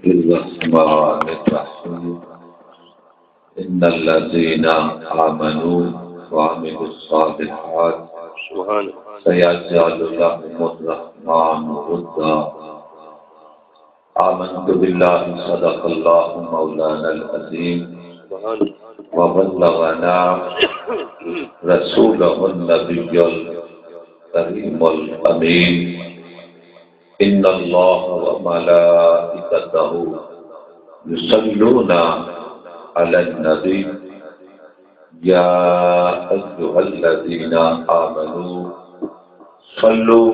الرحمن الرحيم إن الذين آمنوا وعملوا الصالحات سيجعل لهم الرحمن ودا آمنت بالله صدق الله مولانا العظيم وبلغنا رسوله النبي الكريم الأمين إن الله وملائكته يصلون على النبي يا أيها الذين آمنوا صلوا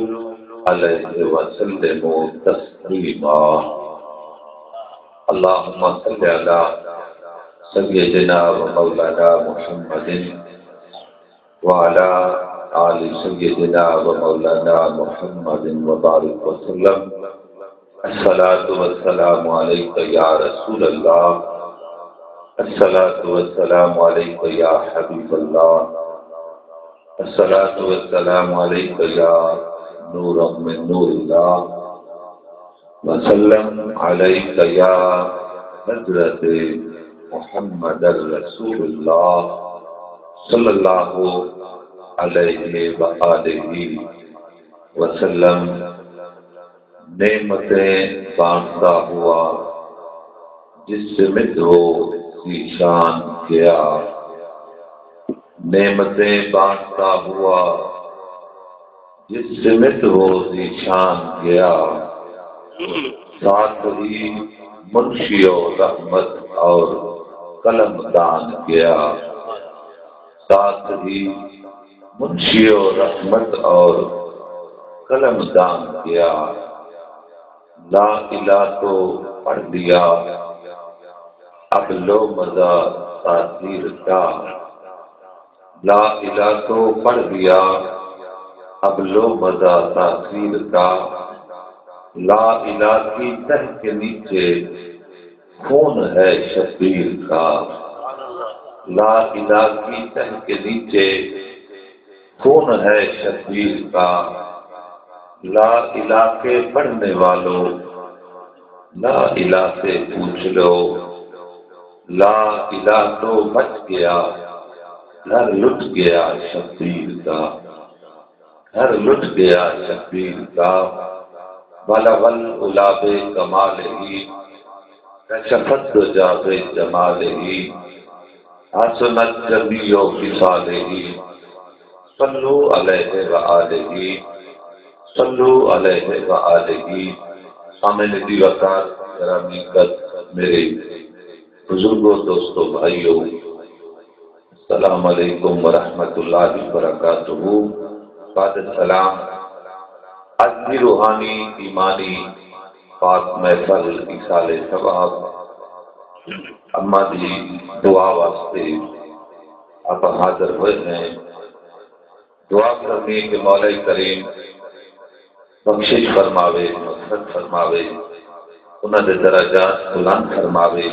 عليه وسلموا تسليما اللهم صل على سيدنا ومولانا محمد وعلى آل سيدنا ومولانا محمد وبارك وسلم الصلاة والسلام عليك يا رسول الله الصلاة والسلام عليك يا حبيب الله الصلاة والسلام عليك يا نور من نور الله وسلم عليك يا حضرة محمد رسول الله صلی اللہ علیہ وآلہ وسلم نعمتیں بانٹتا ہوا جس سے مت ہو ذیشان گیا نعمتیں بانٹتا ہوا جس سے مت ہو ذیشان گیا ساتھ ہی منشی و رحمت اور قلم دان گیا ساتھ ہی منشی و رحمت اور قلم دان گیا لا الہ تو پڑھ لیا اب لو مزہ تاثیر کا لا الہ تو پڑھ لیا اب لو مزہ تاثیر کا لا الہ کی تہ کے نیچے خون ہے شبیر کا لا الہ کی تہ کے نیچے خون ہے شبیر کا لا الہ کے پڑھنے والوں لا الہ سے پوچھ لو لا الہ تو بچ گیا گھر لٹ گیا شبیر کا گھر لٹ گیا شبیر کا بلغل غلاب کمال ہی کشفت جاب جمال ہی حسنت جمیع خصال ہی صلو علیہ وآلہ صلو علیہ وآلہ سامنے دی وقار گرامی قد میرے بزرگوں دوستوں بھائیوں السلام علیکم ورحمۃ اللہ وبرکاتہ بعد السلام آج کی روحانی ایمانی پاک محفل ایصال ثواب اما دی دعا واسطے آپ حاضر ہوئے ہیں دعا کرنے کہ مولا کریم بخشش فرماوے مغفرت فرماوے انہاں دے درجات بلند فرماوے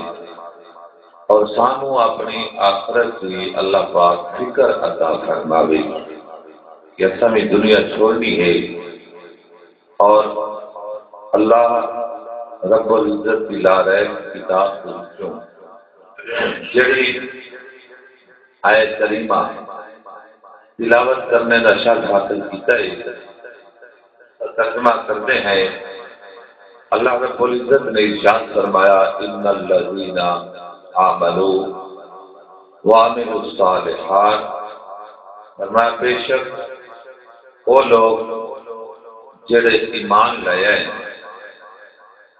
اور سانو اپنی آخرت کی اللہ پاک فکر عطا فرماوے کہ ہمیں دنیا چھوڑنی ہے اور اللہ رب العزت کی لا رہے کتاب کو جڑی آیت کریمہ تلاوت کرنے کا شرف حاصل کیتا ہے ترجمہ کرتے ہیں اللہ رب العزت نے ارشاد فرمایا ان الذین آمنوا وعملوا الصالحات فرمایا بے شک وہ لوگ جڑے ایمان لے آئے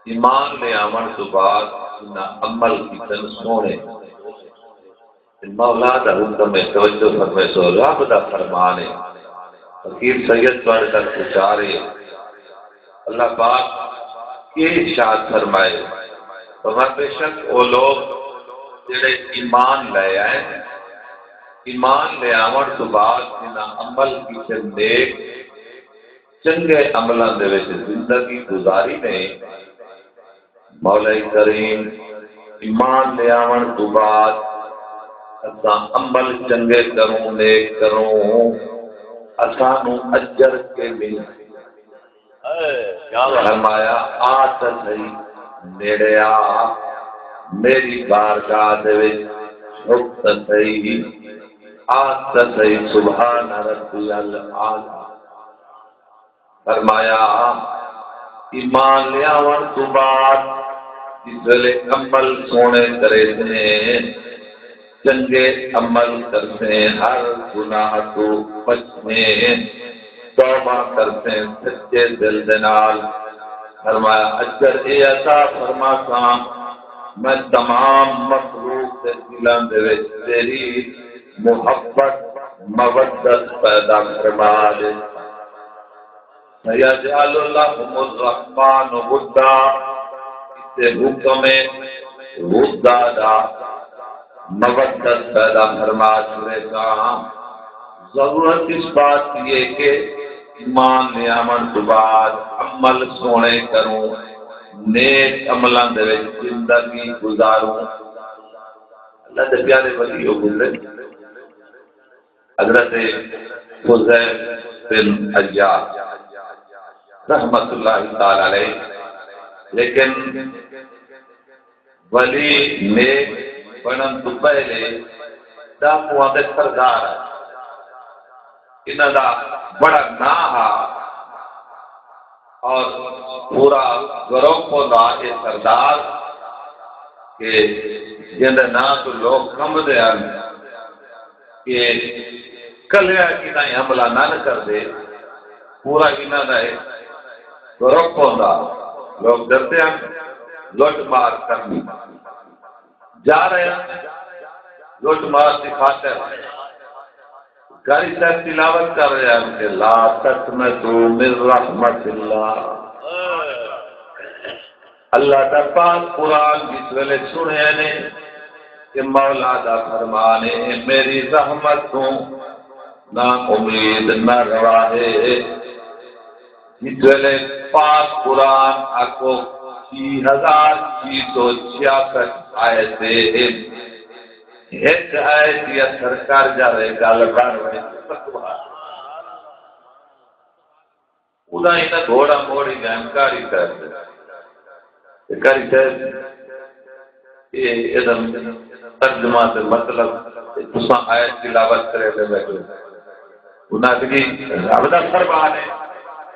ایمان لے آمن تو بعد انہاں عمل کی تن سونے مولا دا حکم میں توجہ فرمائے سو رب دا فرمان ہے فقیر سید پڑھ کر پچارے اللہ پاک یہ ارشاد فرمائے فرمایا بے شک وہ لوگ جڑے ایمان لے آئے ایمان لے آمن تو بعد انہاں عمل کی تن نیک چنگے عملاں دے وچ زندگی گزاری نے مولا کریم ایمان لے آمن تو بعد اساں عمل چنگے کروں نیک کروں اسانو اجر کے مل فرمایا آت صحیح نیڑے آ میری بارگاہ دے وچ جھک تے صحیح آج تے صحیح سبحان ربی الاعلی فرمایا ایمان لیاون تو بعد جس ویلے عمل سونے کرے نے چنگے عمل کرتے ہر گناہ تو بچنے توبہ کرتے سچے دل دنال فرمایا اجر اے عطا فرماتا میں تمام مخلوق سے دلان دے وچ تیری محبت مودت پیدا فرما دے سیجعل لهم الرحمن ودا اسے حکم ودا دا مودت پیدا فرما چھوڑے گا ضرورت اس بات یہ کہ ایمان نے آمن کے بعد عمل سونے کروں نیک عملاں دے وچ زندگی گزاروں اللہ دے پیارے ولی ہو گزرے حضرت فضیل بن عیاض رحمت اللہ تعالی علیہ لیکن ولی نیک بنن تو پہلے ڈاکواں دے سردار انہاں دا بڑا نام اور پورا گروہ دا یہ سردار کہ جن نام تو لوگ کم دے کہ کلیا کی نہ حملہ نہ کر دے پورا انہاں دا گروہ دا لوگ ڈرتے ہیں لوٹ مار کرنی جا رہے ہیں لوٹ مار سکھاتے ہیں گھر سے تلاوت کر رہے ہیں کہ لا تقنطوا من رحمت اللہ اللہ کا پاک قرآن جس ویلے سنے نے کہ مولا دا فرمانے میری رحمت تو نا امید نہ رواہے جس ویلے پاک قرآن آکو 3666 آیتے ایک آیت یا سرکار جا رہے گال بار میں خدا ہی نہ گھوڑا موڑی جانکاری کرتے کاری سے یہ ادم ترجمہ سے مطلب تساں آیت تلاوت کرے لے بیٹھے انہاں کی رب دا فرمان ہے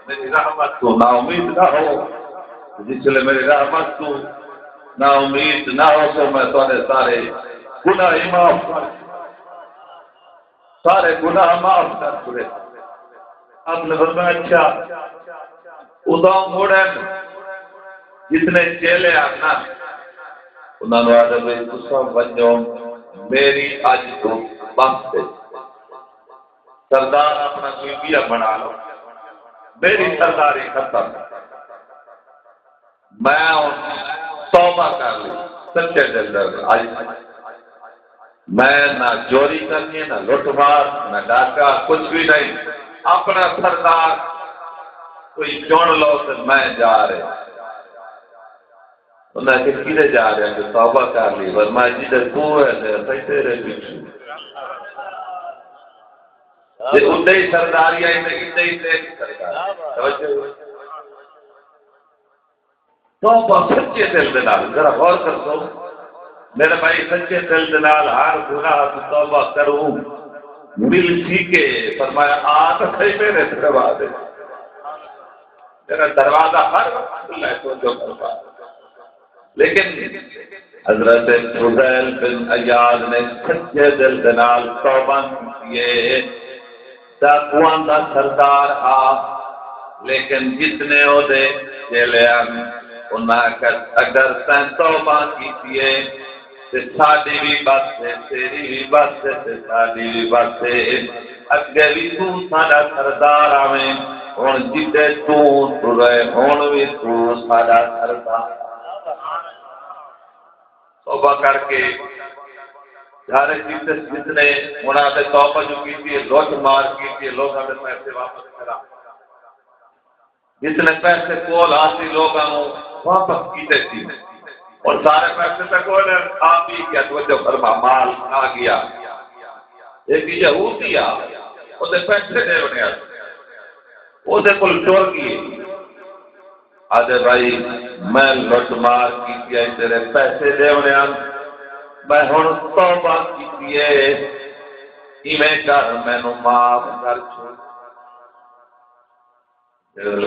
میری رحمت تو نا امید نہ ہو جس لئے میری رحمت تو نا امید نہ ہو تو میں تونے سارے گناہ معاف کر سارے گناہ معاف کر چھوڑے آپ نے فرمایا اچھا اداؤں موڑے جتنے چیلے آنا انہوں نے آدھے بھئی تسا بنجو میری آج تو بات سے سردار اپنا کوئی بیا بنا لو میری سرداری ختم میں توبہ کر لی سچے دل آج میں نہ چوری کرنی نہ لوٹ مار نہ ڈاکہ کچھ بھی نہیں اپنا سردار کوئی چون لو تو میں جا رہے انہیں کہ کدے جا رہے ہیں کہ توبہ کر لی ورمہ جیدے تو ہے صحیح تیرے پیچھے یہ اندے ہی سرداری آئی میں اندے ہی تیری سرداری توبہ سچے دل دنال ذرا غور کر دو میرے بھائی سچے دل دنال ہر گناہ تو توبہ کروں مل سیکھے فرمایا آتا تھے میرے دروازے میرا دروازہ ہر وقت اللہ کو جو کرتا لیکن حضرت فضیل بن عیاض نے سچے دل دنال توبہ کیے ڈاکواں دا سردار آ لیکن جتنے ہو دے چلے انہاں کا اگر تن توبہ کیتی تے ساڈی بھی بس ہے تیری بھی بس ہے تے ساڈی بھی بس ہے اگے بھی تو ساڈا سردار آویں ہن جتے تو رہے ہن بھی تو ساڈا سردار توبہ کر کے سارے جتنے انہاں نے توبہ جو کیتی ہے لوٹ مار کیتی ہے لوگوں نے پیسے واپس کرا جتنے پیسے کول حاصل لوگوں واپس کیتے تھی اور سارے پیسے تک وہ نے کھا پی کیا توجہ فرما مال کھا گیا ایک یہودی آ وہ پیسے دے بنے وہ کل چور کیے آدھے بھائی میں لٹ مار کی تیرے پیسے دے میں ہوں توبہ کی ایویں کر مینوں معاف کر چھوڑ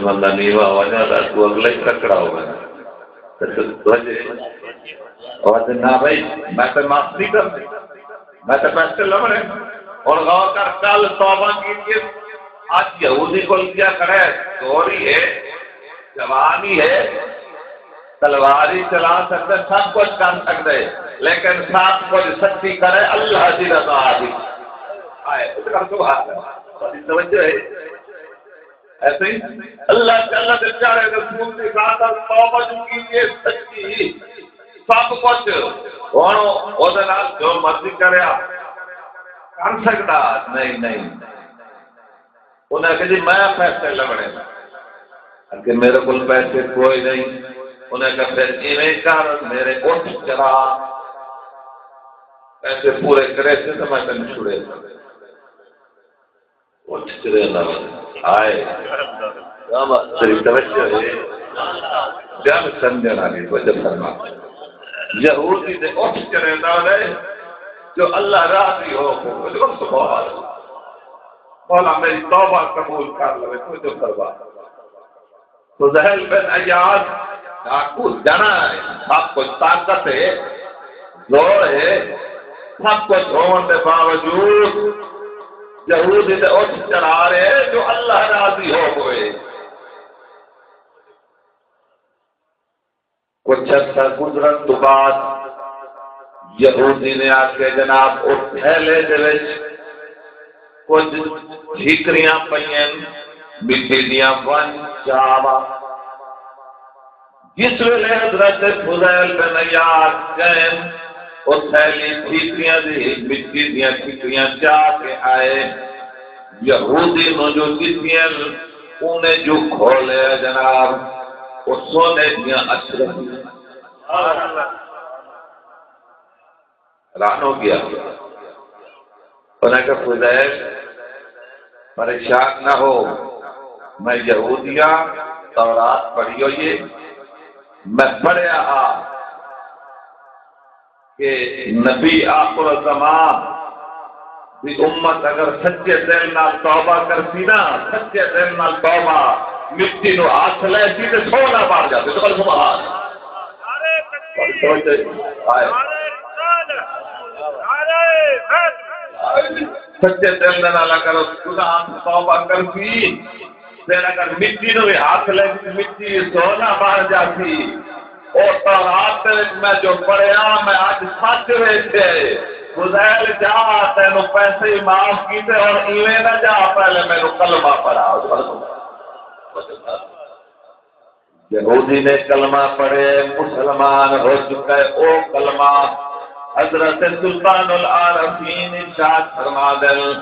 بندہ نیوا ہو جاتا تو اگلے ککڑا ہو گیا نہ بھائی میں تو معاف نہیں کرتی میں تو پیسے لبنے اور غور کر کل توبہ کیجیے آج یہودی کو کیا کرے چوری ہے جوانی ہے تلواری چلا سکتے سب کچھ کر سکتے لیکن سب کچھ سچی کرے اللہ کی رضا دی آئے توجہ ہے ایسے ہی اللہ تعالیٰ کے پیارے رسول کی ذات توبہ کیجیے سچی سب کچھ ہوں جو مرضی کرے کر سکتا نہیں نہیں انہیں کہ جی میں پیسے لبنے کہ میرے کو پیسے کوئی نہیں انہیں کہ پھر ایویں کر میرے اٹھ چلا پیسے پورے کرے تھے تو میں تین چھڑے اٹھ چلے نہ آئے توجہ ہے جب سمجھنا نہیں وجہ فرما یہودی دے اٹھ چلے نہ رہے جو اللہ راضی ہو مولا میری توبہ قبول کر لے تو جو کروا فضیل بن عیاض ڈاکو جانا ہے سب کچھ طاقت ہے زور ہے سب کچھ ہونے کے باوجود یہودی دے اٹھ چلا رہے جو اللہ راضی ہو ہوئے کچھ عرصہ گزرن تو بعد یہودی نے آ کے جناب اٹھ تھیلے دے وچ کچھ ٹھیکریاں پئیں مٹی دیاں ون چاوا جس ویلے حضرت فضیل بن عیاض گئے وہ تھیلی ٹھیکریاں دی مٹی دیاں ٹھیکریاں چاہ کے آئے یہودی نو جو دتیاں انہیں جو کھولے جناب وہ سونے دیاں اشرف ران ہو گیا انہیں کہ فضیل پریشان نہ ہو میں یہودیاں تورات پڑھی ہوئی میں پڑھیا کہ نبی آخر زمان بھی امت اگر سچے دل نال توبہ کرتی نا سچے دل نال توبہ مٹی نو ہاتھ لے سی تو سونا بار جاتے تو کل سبحان سچے دل نال اگر خدا توبہ کرتی پھر اگر مٹی نو ہاتھ لے مٹی سونا بار جاتی اور تورات میں جو پڑھیا میں آج سچ ویچے فضیل جا تینوں پیسے ہی معاف کیتے اور ایویں نہ جا پہلے میرے کلمہ پڑھا یہودی نے کلمہ پڑھے مسلمان ہو چکا ہے او کلمہ حضرت سلطان العارفین ارشاد فرما دیں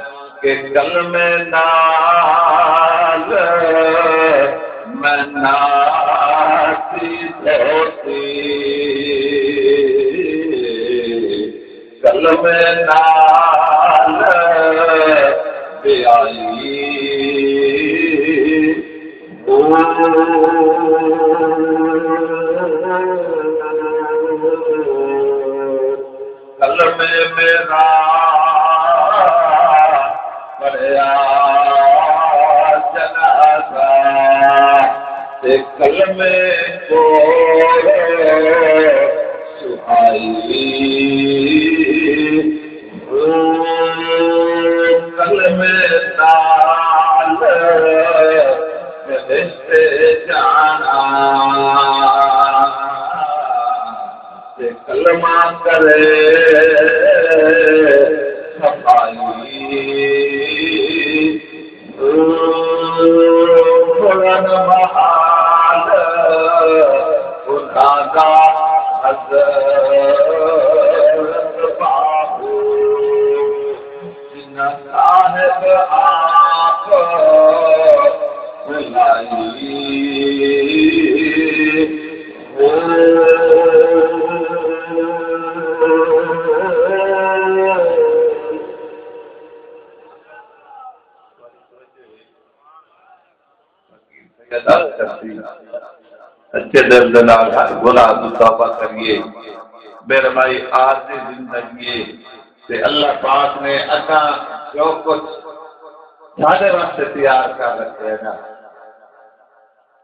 کہ کلمے نال میں ناسی ہوتی کلمے نال بیائی کلمے میرا پڑیا جنازہ کلمے کو سہائی کلمے نال بہشتے جانا کلمہ کرے صفائی قرآن محال خدا کا حضرت بابو جن صاحب آپ بلائی سچے دل دے نال ہر گناہ تو توبہ کریے میرے بھائی آج زندگی تے اللہ پاک نے اگاں جو کچھ سارے واسطے تیار کر رکھے ہیں نا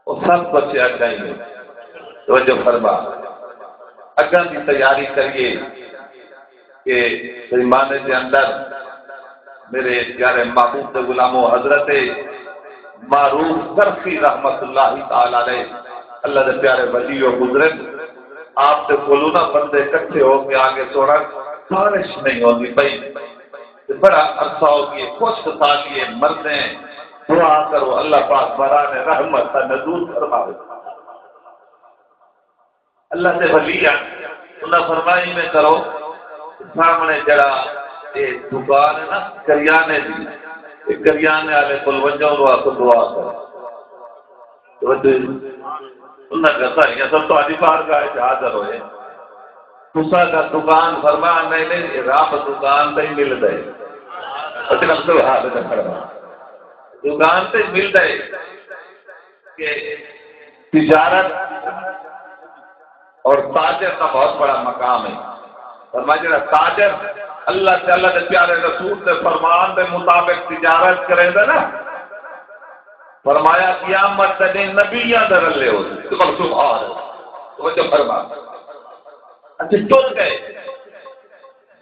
وہ سب کچھ اگاں ہی توجہ فرما اگاں کی تیاری کریے کہ ایمان کے اندر میرے پیارے محبوب کے غلاموں حضرت معروف کرفی رحمت اللہ تعالی علیہ اللہ کے پیارے ولی و بزرگ آپ سے بولونا بندے اکٹھے ہو کے آگے سونا بارش نہیں ہوتی بھائی بڑا عرصہ ہو گیا کچھ سال یہ مرتے ہیں دعا کرو اللہ پاک بران رحمت کا نزول فرمائے اللہ سے ولی انہیں فرمائی میں کرو سامنے جڑا یہ دکان ہے نا کریانے کی کریانے والے کو وجہ کو دعا کرو انہیں کہتا ہے سب تو آدھی بار کا حاضر ہوئے تسا کا دکان فرما نہیں رب دکان پہ ہی مل دے دکان پہ مل دے کہ تجارت اور تاجر کا بہت بڑا مقام ہے فرمایا جڑا تاجر اللہ سے اللہ کے پیارے رسول کے فرمان کے مطابق تجارت کرے گا نا فرمایا قیامت کے دن نبیاں درلے ہو سبحان اللہ وہ جو فرما اچھا ٹر گئے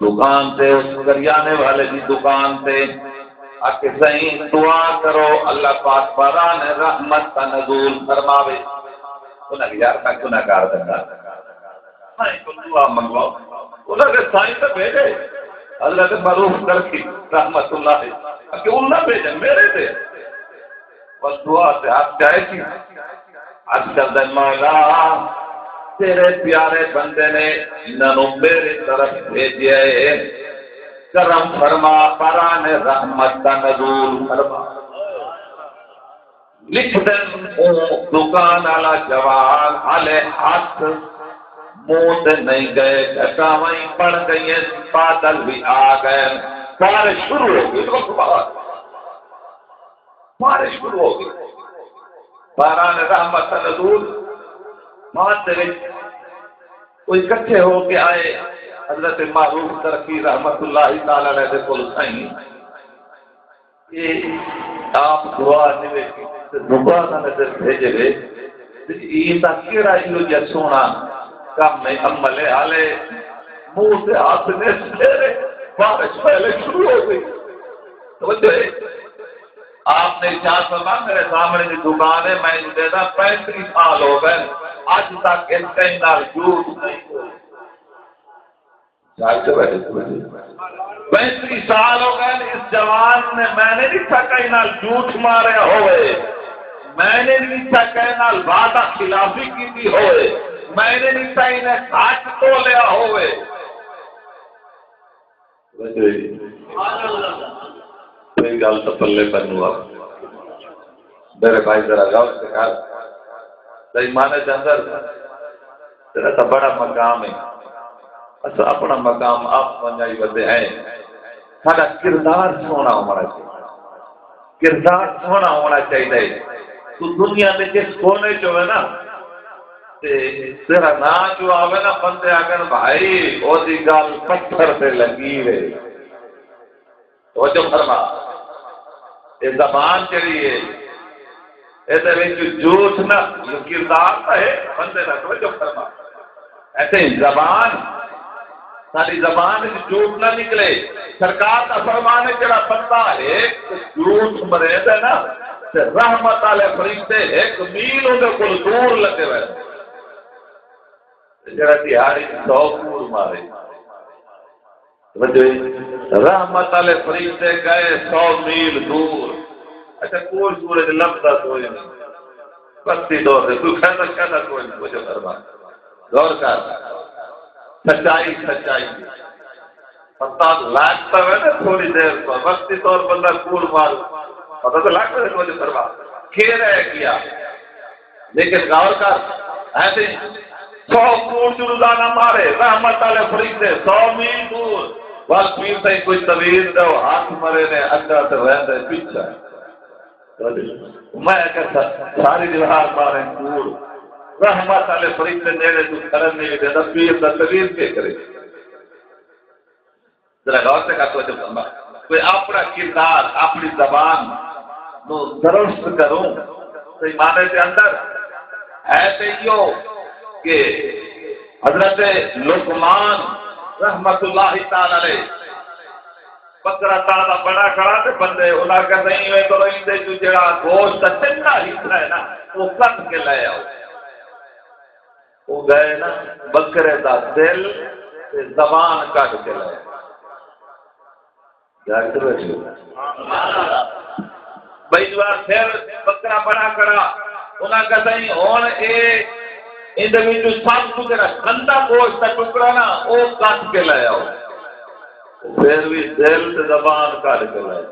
دکان سے اس کریانے والے کی دکان سے آ کے صحیح دعا کرو اللہ پاک بران رحمت کا نزول فرماوے انہیں یار کا گناہ گار دنگا دعا منگواؤ انہوں نے سائیں سے بھیجے اللہ کے معروف کرفی رحمت اللہ کہ انہیں بھیجے میرے تھے بس دعا سے آپ چاہے کی اکثر دن مولا تیرے پیارے بندے نے انہوں میرے طرف بھیجے کرم فرما بران رحمت کا نزول فرما لکھ دن دکان والا جوان والے ہاتھ منہ سے نہیں گئے گھٹاویں پڑ گئی ہیں بادل بھی آ گئے بارش شروع ہو گئی بارش شروع ہو گئی باران رحمت نزول ماتے کوئی اکٹھے ہو کے آئے حضرت معروف کرفی رحمت اللہ تعالی علیہ کے کول سائیں یہ آپ دعا دے دعا نظر بھیجے گئے یہ تا کیڑا یہ سونا کام میں عمل حالے منہ سے ہاتھ نے سیرے بارش پہلے شروع ہو گئی توجہ ہے آپ نے ارشاد فرمایا میرے سامنے کی دکان ہے میں دے دا 35 سال ہو گئے آج تک اس کہیں نال جھوٹ نہیں ہوئی 35 سال ہو گئے اس جوان نے میں نے نہیں تھا کہیں نال جھوٹ مارے ہوئے میں نے نہیں تھا کہیں نال وعدہ خلافی کی تھی ہوئے میں نے نہیں تھا انہیں ساتھ تو لیا ہوئے کوئی گل تو پلے کرنو آپ میرے بھائی ذرا غور سے کر ایمان کے اندر تیرا تو بڑا مقام ہے اچھا اپنا مقام آپ بنائی بندے ہیں سارا کردار سونا ہونا چاہیے کردار سونا ہونا چاہیے تو دنیا میں جس کونے جو ہے نا تیرا نام جو آوے نا بندے آگے بھائی وہ دی گل پتھر سے لگی ہے وہ جو فرما یہ زبان چڑی ہے یہ جھوٹ نہ کردار ہے بندے نہ تو جو فرما ایسے ہی زبان ساری زبان جھوٹ نہ نکلے سرکار کا فرمان ہے جڑا بندہ ایک جھوٹ مرے ہے نا رحمت والے فرشتے ایک میل ان کو دور لگے ہوئے جڑا تہاڑی 100 کوڑ مارے رحمت والے فرشتے گئے 100 میل دور اچھا کوئی سورج لبتا کوئی نہیں بستی دور سے کوئی کہتا کوئی نہیں مجھے فرما غور کر سچائی سچائی پتہ لگتا ہے نا تھوڑی دیر کو بستی طور بندہ کوڑ مار پتہ تو لگتا ہے مجھے فرما کھیر ہے کیا لیکن غور کر ایسے 100 کوڑ جو روزانہ مارے رحمت والے فرشتے 100 میل دور بس پیر سے کوئی طویل دو ہاتھ مرے نے اگا سے رہتا ہے پیچھا میں کہتا ساری دیوار مارے کوڑ رحمت والے فرشتے نیڑے تو کرن نہیں دے پیر دا تقریر کے کرے ذرا غور سے کا توجہ فرما کوئی اپنا کردار اپنی زبان نو درست کروں تو ایمان کے اندر ایسے ہی ہو کہ حضرت لقمان رحمت اللہ تعالی علیہ بکرا تازہ بڑا کھڑا تے بندے انہاں کہ نہیں ہوئے تو اندے جو جڑا گوشت چنگا حصہ ہے نا وہ کٹ کے لے آؤ وہ گئے نا بکرے دا دل تے زبان کٹ کے لے ڈاکٹر بھائی جو پھر بکرا بڑا کھڑا انہاں کہ نہیں ہن اے اندے وچ سب کچھ جڑا گندا گوشت دا ٹکڑا نا وہ کٹ کے لے آؤ پھر بھی دل سے زبان کٹ کے لائے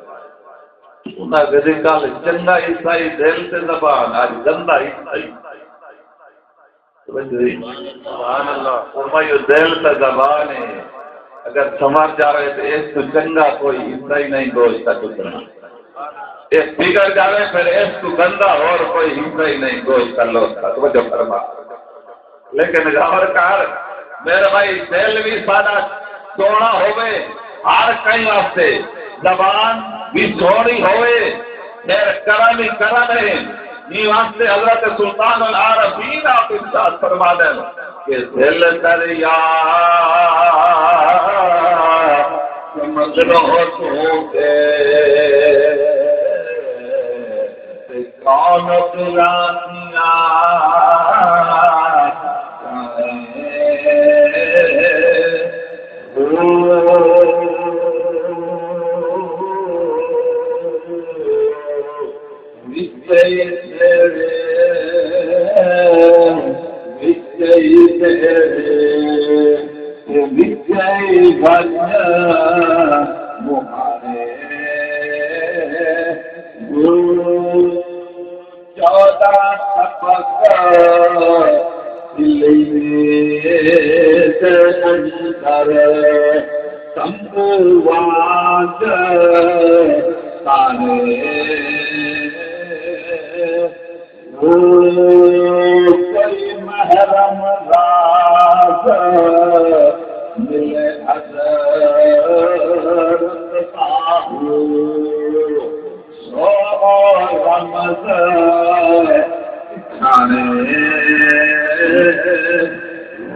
انہاں کہتے کل چنگا عیسائی دل سے زبان آج گندا عیسائی سبحان اللہ فرمایا دل سے زبان ہے اگر سمجھ جاوے تو اس کو چنگا کوئی عیسائی نہیں گوشت کا ٹکڑا اس بگڑ جاوے پھر اس کو گندا اور کوئی عیسائی نہیں گوشت کا لوٹا توجہ فرما لیکن غور کر میرے بھائی دل بھی سادہ سونا ہوئے ہر کئی واسطے زبان بھی سونی ہوئے پھر کرم ہی کرم ہے یہ واسطے حضرت سلطان العارفین آپ ارشاد فرما دیں کہ دل دریا سمندروں تو دے کون پرانیاں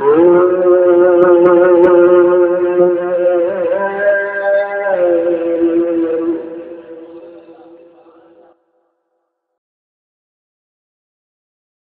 Oh